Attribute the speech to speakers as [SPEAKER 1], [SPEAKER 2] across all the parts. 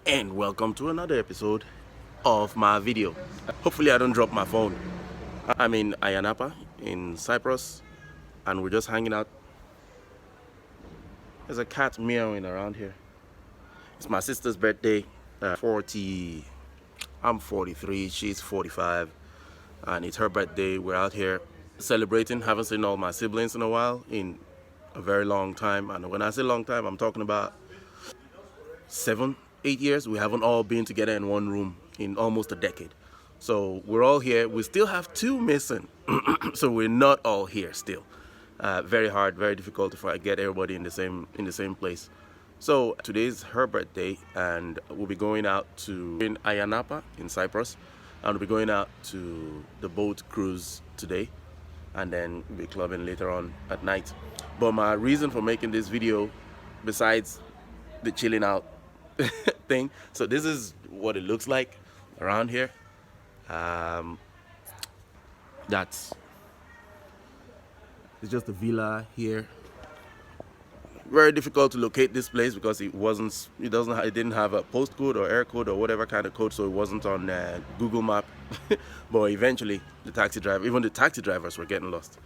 [SPEAKER 1] and welcome to another episode of my video. Hopefully I don't drop my phone. I'm in Ayanapa in Cyprus and we're just hanging out. There's a cat meowing around here. It's my sister's birthday. 40 I'm 43, she's 45, and it's her birthday. We're out here celebrating. Haven't seen all my siblings in a while, in a very long time. And when I say long time, I'm talking about 7, 8 years. We haven't all been together in one room in almost a decade. So we're all here. We still have two missing. So we're not all here still. Very hard, very difficult to get everybody in the same place. So today's her birthday, and we'll be going out to in Ayanapa in Cyprus, and we'll be going out to the boat cruise today, and then we'll be clubbing later on at night. But my reason for making this video, besides the chilling out thing, so this is what it looks like around here. That's it's just a villa here. Very difficult to locate this place because it didn't have a postcode or air code or whatever kind of code, so it wasn't on Google Map. But eventually even the taxi drivers were getting lost.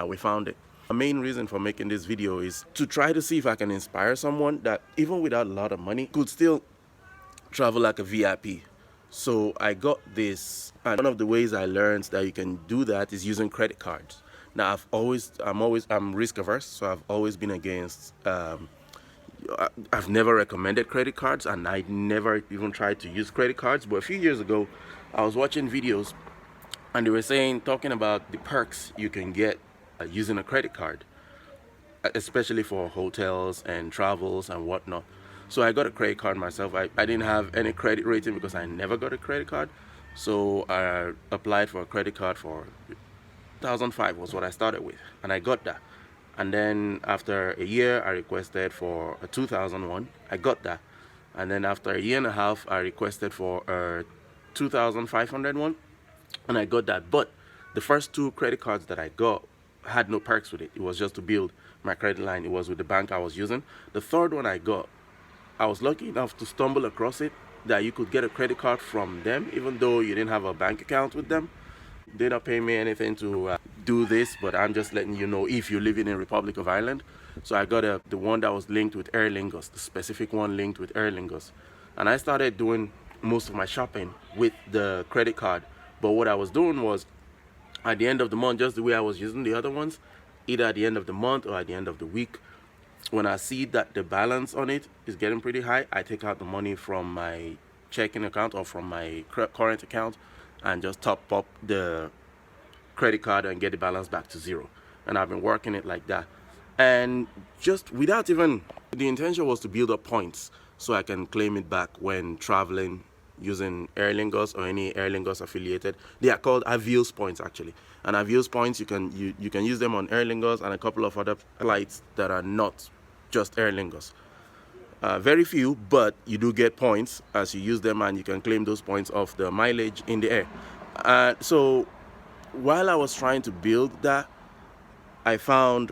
[SPEAKER 1] We found it. The main reason for making this video is to try to see if I can inspire someone that even without a lot of money could still travel like a VIP. So I got this, and one of the ways I learned that you can do that is using credit cards. Now I'm risk averse, so I've always been against. I've never recommended credit cards, and I never even tried to use credit cards. But a few years ago, I was watching videos, and they were talking about the perks you can get using a credit card, especially for hotels and travels and whatnot. So I got a credit card myself. I didn't have any credit rating because I never got a credit card. So I applied for a credit card for 2005 was what I started with, and I got that. And then after a year, I requested for a 2001. I got that. And then after a year and a half, I requested for a 2500 one, and I got that. But the first two credit cards that I got had no perks with it. It was just to build my credit line. It was with the bank I was using. The third one I got, I was lucky enough to stumble across it, that you could get a credit card from them even though you didn't have a bank account with them. They don't pay me anything to do this, but I'm just letting you know if you're living in Republic of Ireland. So I got the one that was linked with Aer Lingus, the specific one linked with Aer Lingus. And I started doing most of my shopping with the credit card. But what I was doing was, at the end of the month, just the way I was using the other ones, either at the end of the month or at the end of the week, when I see that the balance on it is getting pretty high, I take out the money from my checking account or from my current account and just top up the credit card and get the balance back to zero. And I've been working it like that. And just without even, the intention was to build up points so I can claim it back when traveling using Aer Lingus or any Aer Lingus affiliated. They are called Avios points actually. And Avios points, you can use them on Aer Lingus and a couple of other flights that are not just Aer Lingus. Very few, but you do get points as you use them, and you can claim those points off the mileage in the air. So while I was trying to build that, I found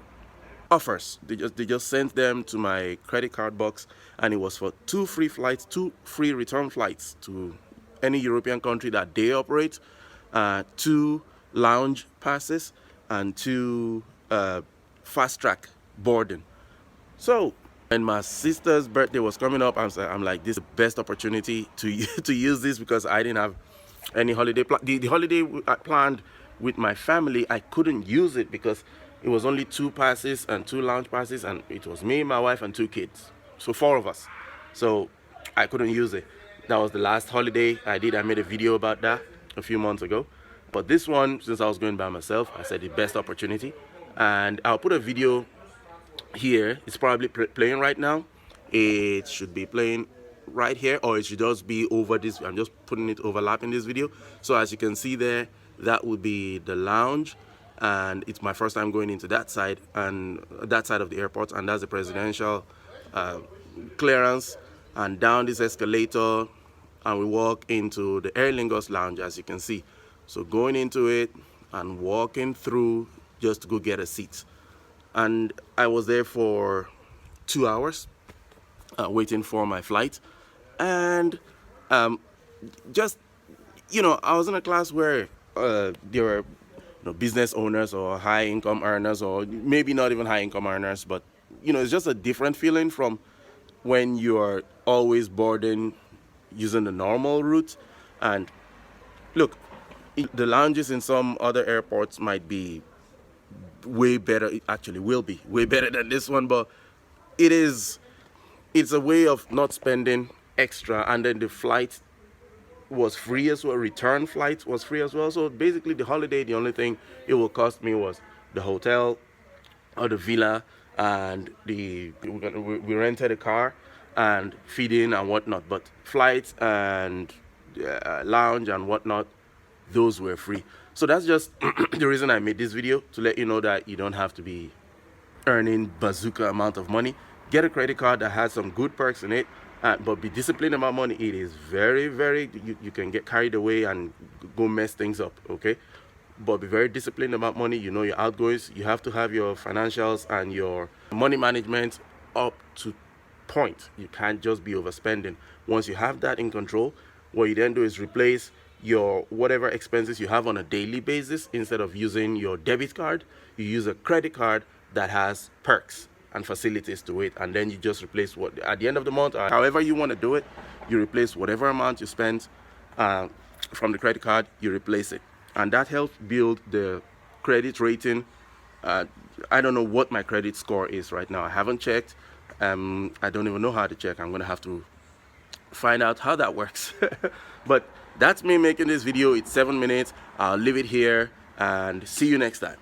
[SPEAKER 1] offers. They just sent them to my credit card box, and it was for 2 free flights, 2 free return flights to any European country that they operate, 2 lounge passes, and 2 fast track boarding. So when my sister's birthday was coming up, I'm like, this is the best opportunity to use this, because I didn't have any holiday plan. The holiday I planned with my family, I couldn't use it because it was only 2 passes and 2 lounge passes, and it was me, my wife, and 2 kids. So 4 of us. So I couldn't use it. That was the last holiday I did. I made a video about that a few months ago. But this one, since I was going by myself, I said the best opportunity. And I'll put a video here. It's probably playing right now. It should be playing right here, or it should just be over this. I'm just putting it overlapping this video. So as you can see there, that would be the lounge, and it's my first time going into that side of the airport, and that's the presidential clearance. And down this escalator, and we walk into the Aer Lingus lounge, as you can see. So going into it and walking through just to go get a seat. And I was there for 2 hours waiting for my flight. And just, I was in a class where there were business owners or high income earners, or maybe not even high income earners, but it's just a different feeling from when you're always boarding using the normal route. And look, the lounges in some other airports might be way better, it actually will be way better than this one, but it's a way of not spending extra. And then the flight was free as well, return flight was free as well. So basically the holiday, the only thing it will cost me was the hotel or the villa, and we rented a car and feeding and whatnot. But flights and lounge and whatnot, those were free. So that's just the reason I made this video, to let you know that you don't have to be earning bazooka amount of money. Get a credit card that has some good perks in it, but be disciplined about money. It is very, very, you can get carried away and go mess things up, okay? But be very disciplined about money. You know your outgoings. You have to have your financials and your money management up to point. You can't just be overspending. Once you have that in control, what you then do is replace your whatever expenses you have on a daily basis. Instead of using your debit card, you use a credit card that has perks and facilities to it, and then you just replace what at the end of the month, or however you want to do it, you replace whatever amount you spent from the credit card, you replace it. And that helps build the credit rating. I don't know what my credit score is right now. I haven't checked. I don't even know how to check. I'm gonna have to find out how that works. But that's me making this video. It's 7 minutes. I'll leave it here and see you next time.